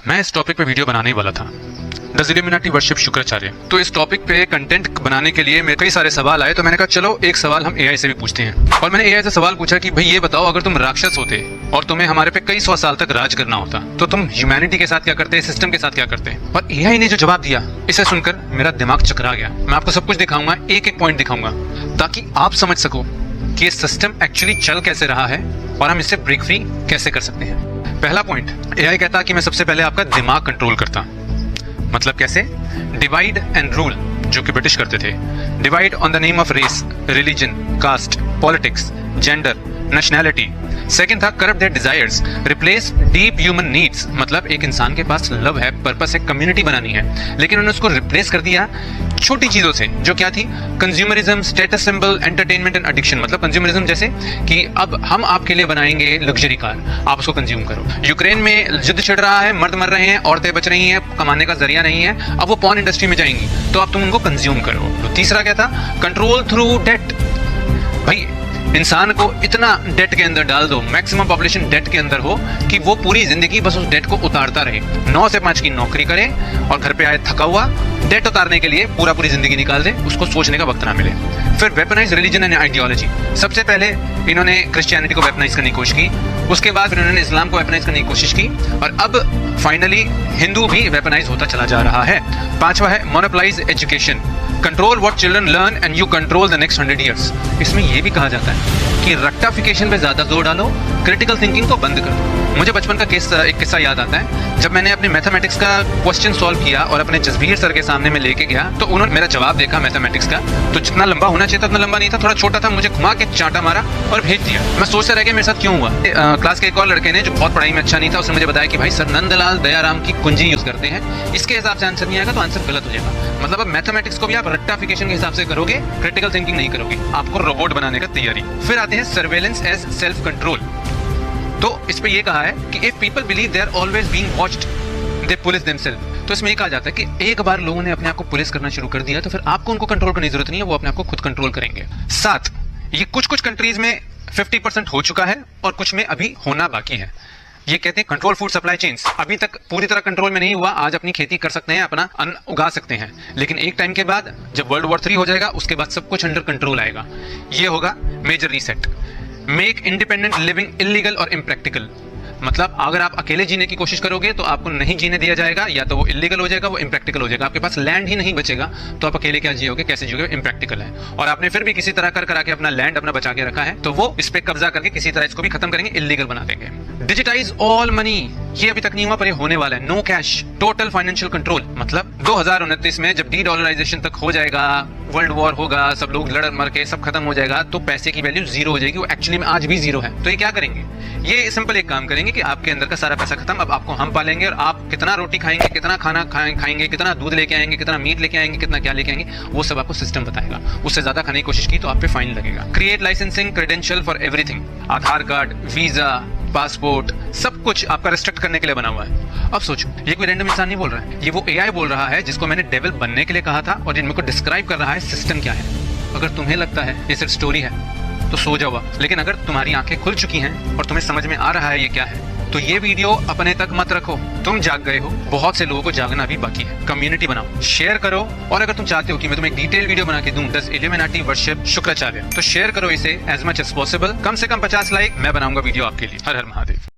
मैं इस टॉपिक पे वीडियो बनाने ही वाला था, द इल्यूमिनाटी वर्शिप शुक्राचार्य। तो इस टॉपिक पे कंटेंट बनाने के लिए मेरे कई सारे सवाल आए, तो मैंने कहा चलो एक सवाल हम एआई से भी पूछते हैं। और मैंने एआई से सवाल पूछा कि भाई ये बताओ, अगर तुम राक्षस होते और तुम्हें हमारे पे कई 100 साल तक राज करना होता तो तुम ह्यूमैनिटी के साथ क्या करते, सिस्टम के साथ क्या करते। और एआई ने जो जवाब दिया, इसे सुनकर मेरा दिमाग चकरा गया। मैं आपको सब कुछ दिखाऊंगा, एक एक पॉइंट दिखाऊंगा, ताकि आप समझ सको कि ये सिस्टम एक्चुअली चल कैसे रहा है और हम इससे ब्रेक फ्री कैसे कर सकते हैं। पहला पॉइंट, एआई कहता कि मैं सबसे पहले आपका दिमाग कंट्रोल करता। मतलब कैसे? डिवाइड एंड रूल, जो कि ब्रिटिश करते थे। Divide on the name of race, religion, caste, politics, gender, nationality. Second था corrupt their desires, replace deep human needs. मतलब एक इंसान के पास लव है, पर्पस है, कम्युनिटी बनानी है, लेकिन उन्होंने उसको रिप्लेस कर दिया छोटी चीजों से, जो क्या थी? Consumerism, status symbol, entertainment and addiction. मतलब कंज्यूमरिज्म जैसे कि अब हम आपके लिए बनाएंगे लग्जरी कार, आप उसको कंज्यूम करो। यूक्रेन में युद्ध छिड़ रहा है, मर्द मर रहे हैं, औरतें बच रही हैं, कमाने का जरिया नहीं है, अब वो पॉर्न इंडस्ट्री में जाएंगी, तो अब तुम उनको कंज्यूम करो। तो तीसरा क्या था? Control through debt. भाई इंसान को इतना डेट के अंदर डाल दो, मैक्सिमम पॉपुलेशन डेट के अंदर हो, कि वो पूरी जिंदगी बस उस डेट को उतारता रहे। 9 से 5 की नौकरी करे और घर पे आए थका हुआ, डेट उतारने के लिए पूरी जिंदगी निकाल दे, उसको सोचने का वक्त ना मिले। फिर वेपनाइज रिलीजन एंड आइडियोलॉजी। सबसे पहले इन्होंने क्रिश्चियनिटी को वेपनाइज करने की कोशिश की, उसके बाद फिर इन्होंने इस्लाम को वेपनाइज करने की कोशिश की, और अब फाइनली हिंदू भी वेपनाइज होता चला जा रहा है। पांचवा है monopolise education, control what children learn and you control the next 100 years। इसमें यह भी कहा जाता है कि रट्टाफिकेशन पे ज्यादा जोर डालो, क्रिटिकल थिंकिंग को बंद कर दो। मुझे बचपन का एक किस्सा याद आता है। जब मैंने अपने मैथमेटिक्स का क्वेश्चन सॉल्व किया और अपने जसबीर सर के सामने में लेके गया, तो उन्होंने मेरा जवाब देखा मैथमेटिक्स का, तो जितना लंबा होना चाहिए था उतना लंबा नहीं था, थोड़ा छोटा था। मुझे घुमा के चांटा मारा और भेज दिया। मैं सोचता रह गया मेरे साथ क्यों हुआ। क्लास के एक और लड़के ने, जो बहुत पढ़ाई में अच्छा नहीं था, उसने मुझे बताया कि भाई सर नंदलाल दयाराम की कुंजी यूज करते हैं, इसके हिसाब से आंसर नहीं आएगा तो आंसर गलत हो जाएगा। मतलब अब मैथमेटिक्स को भी आप रट्टाफिकेशन के हिसाब से करोगे, क्रिटिकल थिंकिंग नहीं करोगे, आपको रोबोट बनाने का तैयारी। फिर आते हैं सर्वेलेंस एज सेल्फ कंट्रोल। तो इस पे ये कहा है कि if people believe they are always being watched, they police themselves. तो इसमें ये कहा जाता है कि एक बार लोगों ने अपने आप को पुलिस करना शुरू कर दिया तो फिर आपको उनको कंट्रोल करने की जरूरत नहीं है, वो अपने आप को खुद कंट्रोल करेंगे। 7, ये कुछ कंट्रीज में 50% हो चुका है और कुछ में अभी होना बाकी है। ये कहते हैं कंट्रोल फूड सप्लाई चेन्स। अभी तक पूरी तरह कंट्रोल में नहीं हुआ, आज अपनी खेती कर सकते हैं, अपना अन्न उगा सकते हैं, लेकिन एक टाइम के बाद जब वर्ल्ड वॉर 3 हो जाएगा, उसके बाद सब कुछ अंडर कंट्रोल आएगा। ये होगा major reset. Make independent living illegal और इम्प्रैक्टिकल। मतलब अगर आप अकेले जीने की कोशिश करोगे तो आपको नहीं जीने दिया जाएगा, या तो वो इलीगल हो जाएगा, वो इम्प्रैक्टिकल हो जाएगा। आपके पास लैंड ही नहीं बचेगा तो आप अकेले क्या जियोगे, कैसे जियोगे? इम्प्रैक्टिकल है। और आपने फिर भी किसी तरह करा के अपना लैंड अपना बचा के रखा है, तो वो इस पे कब्जा करके किसी तरह इसको भी खत्म करेंगे, इलीगल बना देंगे। डिजिटाइज ऑल मनी, ये अभी तक नहीं हुआ पर ये होने वाला है। No cash, total financial control. मतलब 2029 में जब डी-डॉलराइजेशन तक हो जाएगा, वर्ल्ड वॉर होगा, सब लोग लड़ मर के सब खत्म हो जाएगा, तो पैसे की वैल्यू जीरो हो जाएगी। वो एक्चुअली में आज भी जीरो है। तो ये क्या करेंगे? ये सिंपल एक काम करेंगे कि आपके अंदर का सारा पैसा खत्म, अब आपको हम पालेंगे, और आप कितना रोटी खाएंगे, कितना खाना खाएंगे, कितना दूध लेके आएंगे, कितना मीट लेके आएंगे, कितना क्या लेके आएंगे, वो सब आपको सिस्टम बताएगा। उससे ज्यादा खाने की कोशिश की तो आप पे फाइन लगेगा। Create licensing credential for everything, Aadhaar card, visa, passport, सब कुछ आपका रिस्ट्रिक्ट करने के लिए बना हुआ है। अब सोचो, ये कोई रैंडम इंसान नहीं बोल रहा है, ये वो एआई बोल रहा है जिसको मैंने डेविल बनने के लिए कहा था, और जिनको डिस्क्राइब कर रहा है सिस्टम क्या है। अगर तुम्हें लगता है ये सिर्फ स्टोरी है तो सो जाओ, लेकिन अगर तुम्हारी आंखें खुल चुकी हैं और तुम्हें समझ में आ रहा है ये क्या है, तो ये वीडियो अपने तक मत रखो। तुम जाग गए हो, बहुत से लोगों को जागना भी बाकी है। कम्युनिटी बनाओ, शेयर करो, और अगर तुम चाहते हो कि मैं तुम्हें एक डिटेल वीडियो बना के दूं द इल्यूमिनाटी वर्शिप शुक्राचार्य, तो शेयर करो इसे एज मच एज पॉसिबल। कम से कम 50 लाइक, मैं बनाऊंगा वीडियो आपके लिए। हर हर महादेव।